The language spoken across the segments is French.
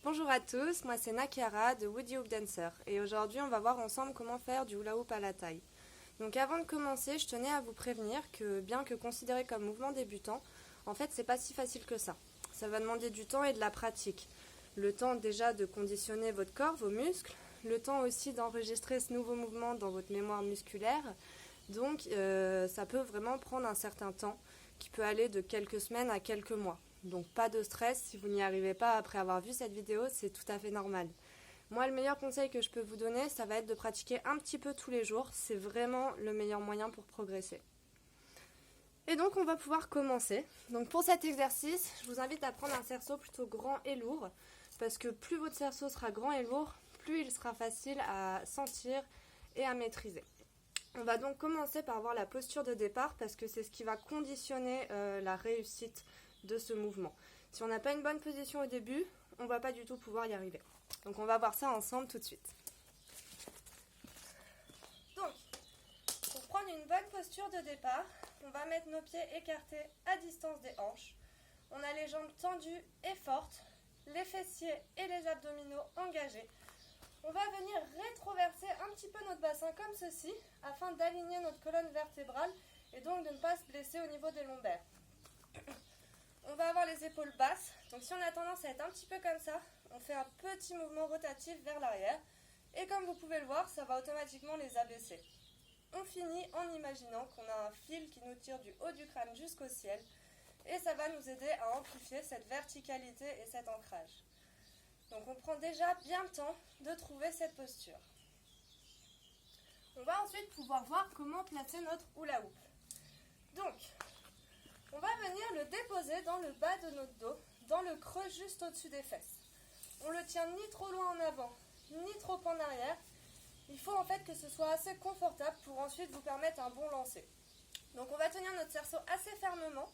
Bonjour à tous, moi c'est Nakiara de Woody Hoop Dancer et aujourd'hui on va voir ensemble comment faire du hula hoop à la taille. Donc avant de commencer, je tenais à vous prévenir que bien que considéré comme mouvement débutant, en fait c'est pas si facile que ça. Ça va demander du temps et de la pratique. Le temps déjà de conditionner votre corps, vos muscles, le temps aussi d'enregistrer ce nouveau mouvement dans votre mémoire musculaire. Donc ça peut vraiment prendre un certain temps qui peut aller de quelques semaines à quelques mois. Donc pas de stress, si vous n'y arrivez pas après avoir vu cette vidéo, c'est tout à fait normal. Moi, le meilleur conseil que je peux vous donner, ça va être de pratiquer un petit peu tous les jours. C'est vraiment le meilleur moyen pour progresser. Et donc, on va pouvoir commencer. Donc pour cet exercice, je vous invite à prendre un cerceau plutôt grand et lourd, parce que plus votre cerceau sera grand et lourd, plus il sera facile à sentir et à maîtriser. On va donc commencer par voir la posture de départ, parce que c'est ce qui va conditionner la réussite de ce mouvement. Si on n'a pas une bonne position au début, on ne va pas du tout pouvoir y arriver. Donc on va voir ça ensemble tout de suite. Donc, pour prendre une bonne posture de départ, on va mettre nos pieds écartés à distance des hanches. On a les jambes tendues et fortes, les fessiers et les abdominaux engagés. On va venir rétroverser un petit peu notre bassin comme ceci, afin d'aligner notre colonne vertébrale et donc de ne pas se blesser au niveau des lombaires. On va avoir les épaules basses, donc si on a tendance à être un petit peu comme ça, on fait un petit mouvement rotatif vers l'arrière, et comme vous pouvez le voir, ça va automatiquement les abaisser. On finit en imaginant qu'on a un fil qui nous tire du haut du crâne jusqu'au ciel, et ça va nous aider à amplifier cette verticalité et cet ancrage. Donc on prend déjà bien le temps de trouver cette posture. On va ensuite pouvoir voir comment placer notre hula hoop. Donc, on va venir le déposer dans le bas de notre dos, dans le creux juste au-dessus des fesses. On le tient ni trop loin en avant, ni trop en arrière. Il faut en fait que ce soit assez confortable pour ensuite vous permettre un bon lancer. Donc on va tenir notre cerceau assez fermement,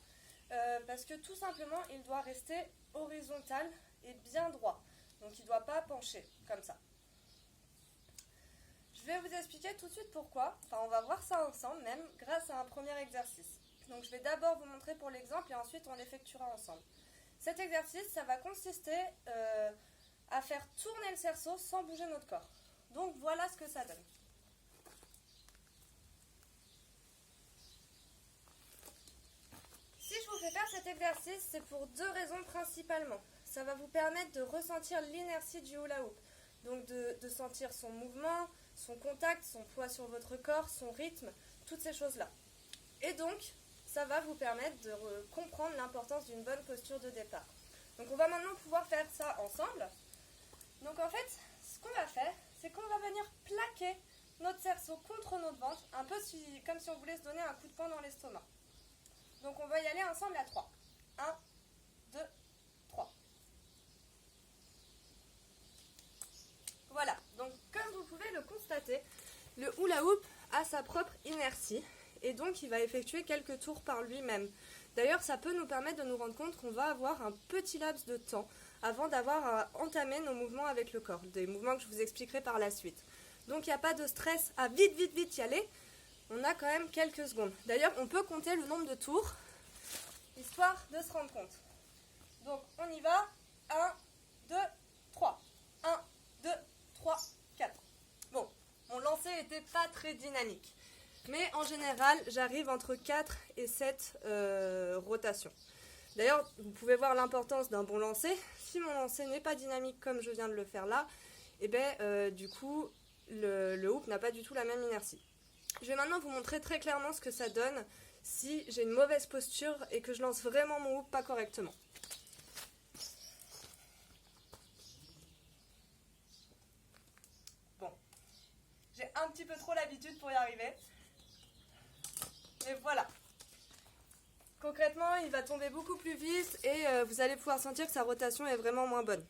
parce que tout simplement il doit rester horizontal et bien droit. Donc il ne doit pas pencher comme ça. Je vais vous expliquer tout de suite pourquoi. Enfin, on va voir ça ensemble même grâce à un premier exercice. Donc je vais d'abord vous montrer pour l'exemple et ensuite on l'effectuera ensemble. Cet exercice, ça va consister à faire tourner le cerceau sans bouger notre corps. Donc voilà ce que ça donne. Si je vous fais faire cet exercice, c'est pour deux raisons principalement. Ça va vous permettre de ressentir l'inertie du hula hoop. Donc de sentir son mouvement, son contact, son poids sur votre corps, son rythme, toutes ces choses-là. Et donc, ça va vous permettre de comprendre l'importance d'une bonne posture de départ. Donc on va maintenant pouvoir faire ça ensemble. Donc en fait, ce qu'on va faire, c'est qu'on va venir plaquer notre cerceau contre notre ventre, un peu comme si on voulait se donner un coup de poing dans l'estomac. Donc on va y aller ensemble à 3. 1, 2, 3. Voilà, donc comme vous pouvez le constater, le hula hoop a sa propre inertie. Et donc il va effectuer quelques tours par lui-même. D'ailleurs, ça peut nous permettre de nous rendre compte qu'on va avoir un petit laps de temps avant d'avoir à entamer nos mouvements avec le corps, des mouvements que je vous expliquerai par la suite. Donc il n'y a pas de stress à vite y aller, on a quand même quelques secondes. D'ailleurs, on peut compter le nombre de tours, histoire de se rendre compte. Donc on y va, 1, 2, 3. 1, 2, 3, 4. Bon, mon lancer n'était pas très dynamique. Mais en général, j'arrive entre 4 et 7 rotations. D'ailleurs, vous pouvez voir l'importance d'un bon lancer. Si mon lancer n'est pas dynamique comme je viens de le faire là, du coup, le hoop n'a pas du tout la même inertie. Je vais maintenant vous montrer très clairement ce que ça donne si j'ai une mauvaise posture et que je lance vraiment mon hoop pas correctement. Bon, j'ai un petit peu trop l'habitude pour y arriver. Et voilà. Concrètement, il va tomber beaucoup plus vite et vous allez pouvoir sentir que sa rotation est vraiment moins bonne.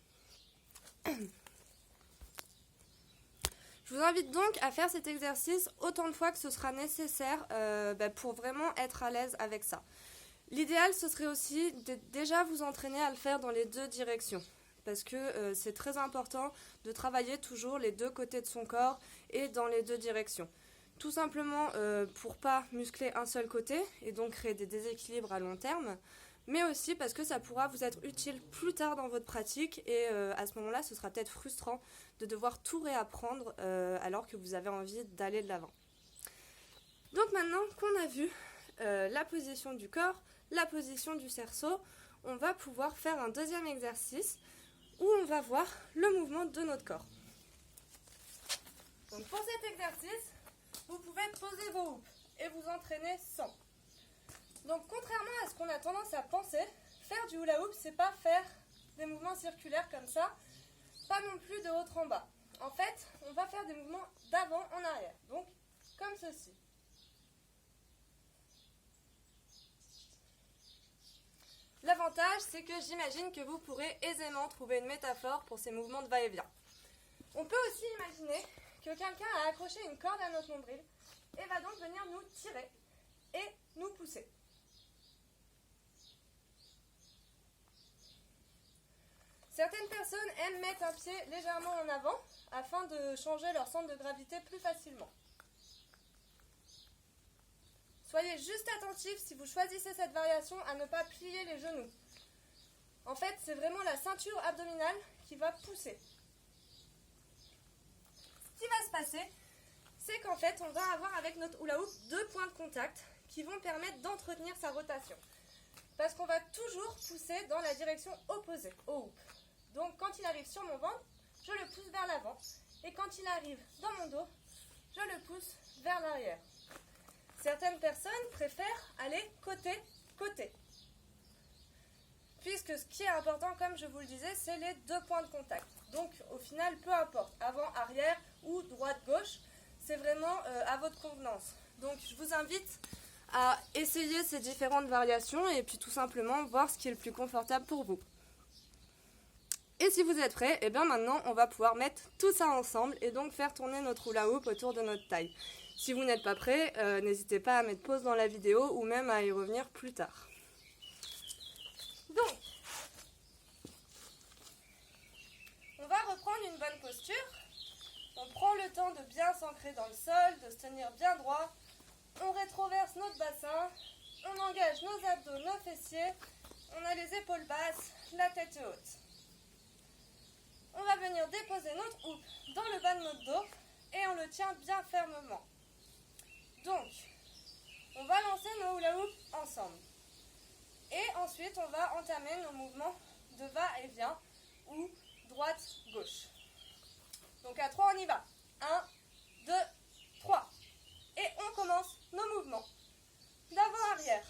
Je vous invite donc à faire cet exercice autant de fois que ce sera nécessaire pour vraiment être à l'aise avec ça. L'idéal, ce serait aussi de déjà vous entraîner à le faire dans les deux directions. Parce que c'est très important de travailler toujours les deux côtés de son corps et dans les deux directions. Tout simplement pour ne pas muscler un seul côté et donc créer des déséquilibres à long terme, mais aussi parce que ça pourra vous être utile plus tard dans votre pratique et à ce moment-là, ce sera peut-être frustrant de devoir tout réapprendre alors que vous avez envie d'aller de l'avant. Donc maintenant qu'on a vu la position du corps, la position du cerceau, on va pouvoir faire un deuxième exercice où on va voir le mouvement de notre corps. Donc pour cet exercice, vous pouvez poser vos houppes et vous entraîner sans. Donc contrairement à ce qu'on a tendance à penser, faire du hula hoop, c'est pas faire des mouvements circulaires comme ça, pas non plus de haut en bas. En fait, on va faire des mouvements d'avant en arrière, donc comme ceci. L'avantage, c'est que j'imagine que vous pourrez aisément trouver une métaphore pour ces mouvements de va-et-vient. On peut aussi imaginer que quelqu'un a accroché une corde à notre nombril et va donc venir nous tirer et nous pousser. Certaines personnes aiment mettre un pied légèrement en avant afin de changer leur centre de gravité plus facilement. Soyez juste attentifs si vous choisissez cette variation à ne pas plier les genoux. En fait, c'est vraiment la ceinture abdominale qui va pousser. Ce qui va se passer, c'est qu'en fait, on va avoir avec notre hula hoop 2 points de contact qui vont permettre d'entretenir sa rotation. Parce qu'on va toujours pousser dans la direction opposée au hoop. Donc quand il arrive sur mon ventre, je le pousse vers l'avant. Et quand il arrive dans mon dos, je le pousse vers l'arrière. Certaines personnes préfèrent aller côté-côté. Puisque ce qui est important, comme je vous le disais, c'est les 2 points de contact. Donc au final, peu importe, avant, arrière ou droite-gauche, c'est vraiment à votre convenance. Donc je vous invite à essayer ces différentes variations et puis tout simplement voir ce qui est le plus confortable pour vous. Et si vous êtes prêts, et bien maintenant on va pouvoir mettre tout ça ensemble et donc faire tourner notre hula hoop autour de notre taille. Si vous n'êtes pas prêts, n'hésitez pas à mettre pause dans la vidéo ou même à y revenir plus tard. Donc, on va reprendre une bonne posture. On prend le temps de bien s'ancrer dans le sol, de se tenir bien droit. On rétroverse notre bassin, on engage nos abdos, nos fessiers. On a les épaules basses, la tête haute. On va venir déposer notre hoop dans le bas de notre dos et on le tient bien fermement. Donc, on va lancer nos hula hoops ensemble. Et ensuite, on va entamer nos mouvements de va-et-vient ou droite-gauche. Donc à 3, on y va. 1, 2, 3. Et on commence nos mouvements d'avant-arrière.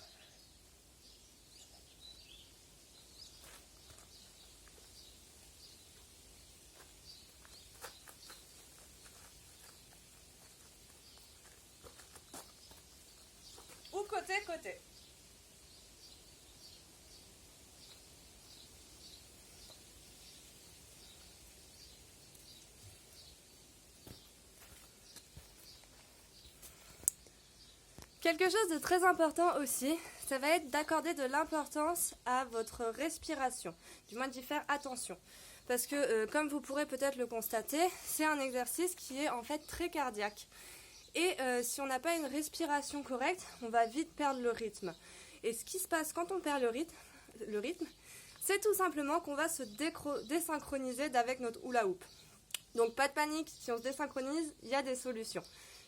Ou côté-côté. Quelque chose de très important aussi, ça va être d'accorder de l'importance à votre respiration, du moins d'y faire attention. Parce que, comme vous pourrez peut-être le constater, c'est un exercice qui est en fait très cardiaque. Et si on n'a pas une respiration correcte, on va vite perdre le rythme. Et ce qui se passe quand on perd le rythme, c'est tout simplement qu'on va se désynchroniser d'avec notre hula hoop. Donc pas de panique, si on se désynchronise, il y a des solutions.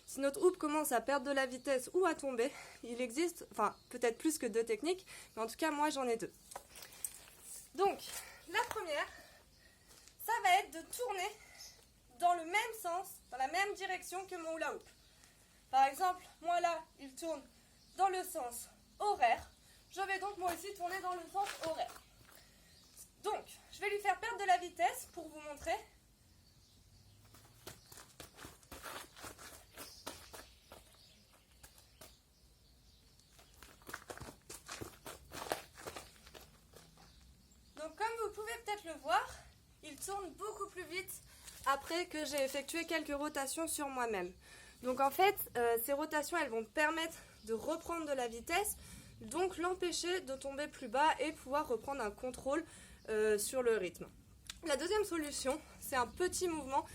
Si notre hoop commence à perdre de la vitesse ou à tomber, il existe, enfin peut-être plus que 2 techniques, mais en tout cas moi j'en ai 2. Donc la première, ça va être de tourner dans le même sens, dans la même direction que mon hula hoop. Par exemple, moi là, il tourne dans le sens horaire. Je vais donc moi aussi tourner dans le sens horaire. Donc, je vais lui faire perdre de la vitesse pour vous montrer. Donc, comme vous pouvez peut-être le voir, il tourne beaucoup plus vite après que j'ai effectué quelques rotations sur moi-même. Donc en fait, ces rotations, elles vont permettre de reprendre de la vitesse, donc l'empêcher de tomber plus bas et pouvoir reprendre un contrôle sur le rythme. La deuxième solution, c'est un petit mouvement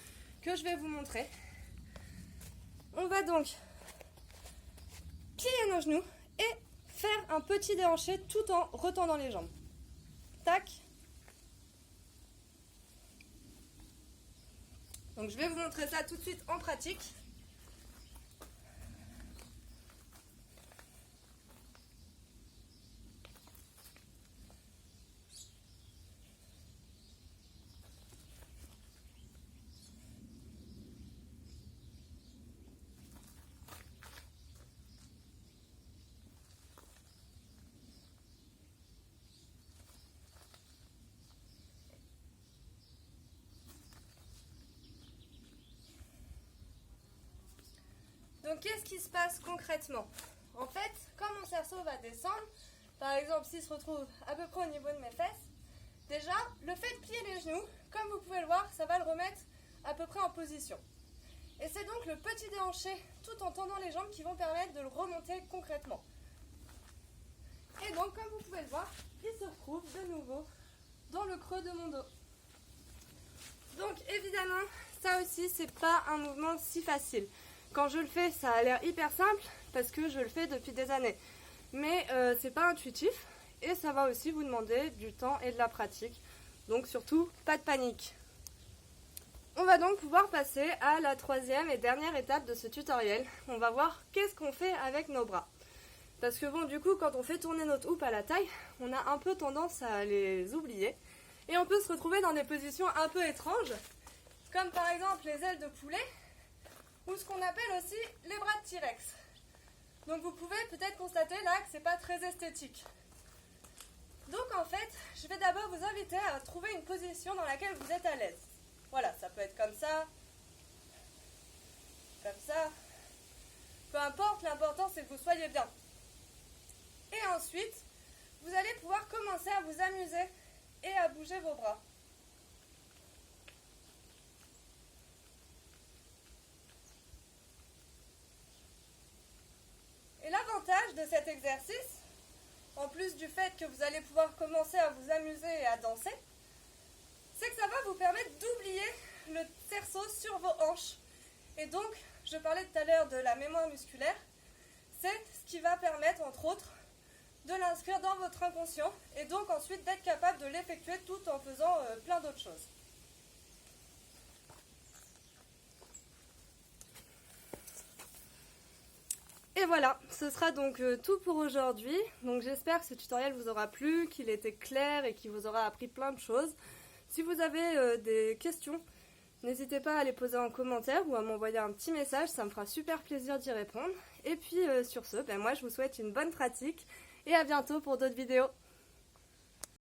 que je vais vous montrer. On va donc plier nos genoux et faire un petit déhanché tout en retendant les jambes. Tac. Donc je vais vous montrer ça tout de suite en pratique. Donc qu'est-ce qui se passe concrètement? En fait, quand mon cerceau va descendre, par exemple s'il se retrouve à peu près au niveau de mes fesses, déjà, le fait de plier les genoux, comme vous pouvez le voir, ça va le remettre à peu près en position. Et c'est donc le petit déhanché tout en tendant les jambes qui vont permettre de le remonter concrètement. Et donc, comme vous pouvez le voir, il se retrouve de nouveau dans le creux de mon dos. Donc évidemment, ça aussi, c'est pas un mouvement si facile. Quand je le fais, ça a l'air hyper simple parce que je le fais depuis des années. Mais c'est pas intuitif et ça va aussi vous demander du temps et de la pratique. Donc surtout, pas de panique. On va donc pouvoir passer à la troisième et dernière étape de ce tutoriel. On va voir qu'est-ce qu'on fait avec nos bras. Parce que bon, du coup, quand on fait tourner notre houppe à la taille, on a un peu tendance à les oublier. Et on peut se retrouver dans des positions un peu étranges, comme par exemple les ailes de poulet, ou ce qu'on appelle aussi les bras de T-Rex. Donc vous pouvez peut-être constater là que c'est pas très esthétique. Donc en fait, je vais d'abord vous inviter à trouver une position dans laquelle vous êtes à l'aise. Voilà, ça peut être comme ça, peu importe, l'important c'est que vous soyez bien. Et ensuite, vous allez pouvoir commencer à vous amuser et à bouger vos bras. Et l'avantage de cet exercice, en plus du fait que vous allez pouvoir commencer à vous amuser et à danser, c'est que ça va vous permettre d'oublier le cerceau sur vos hanches. Et donc, je parlais tout à l'heure de la mémoire musculaire, c'est ce qui va permettre, entre autres, de l'inscrire dans votre inconscient et donc ensuite d'être capable de l'effectuer tout en faisant plein d'autres choses. Et voilà, ce sera donc tout pour aujourd'hui. Donc j'espère que ce tutoriel vous aura plu, qu'il était clair et qu'il vous aura appris plein de choses. Si vous avez des questions, n'hésitez pas à les poser en commentaire ou à m'envoyer un petit message, ça me fera super plaisir d'y répondre. Et puis sur ce, moi je vous souhaite une bonne pratique et à bientôt pour d'autres vidéos.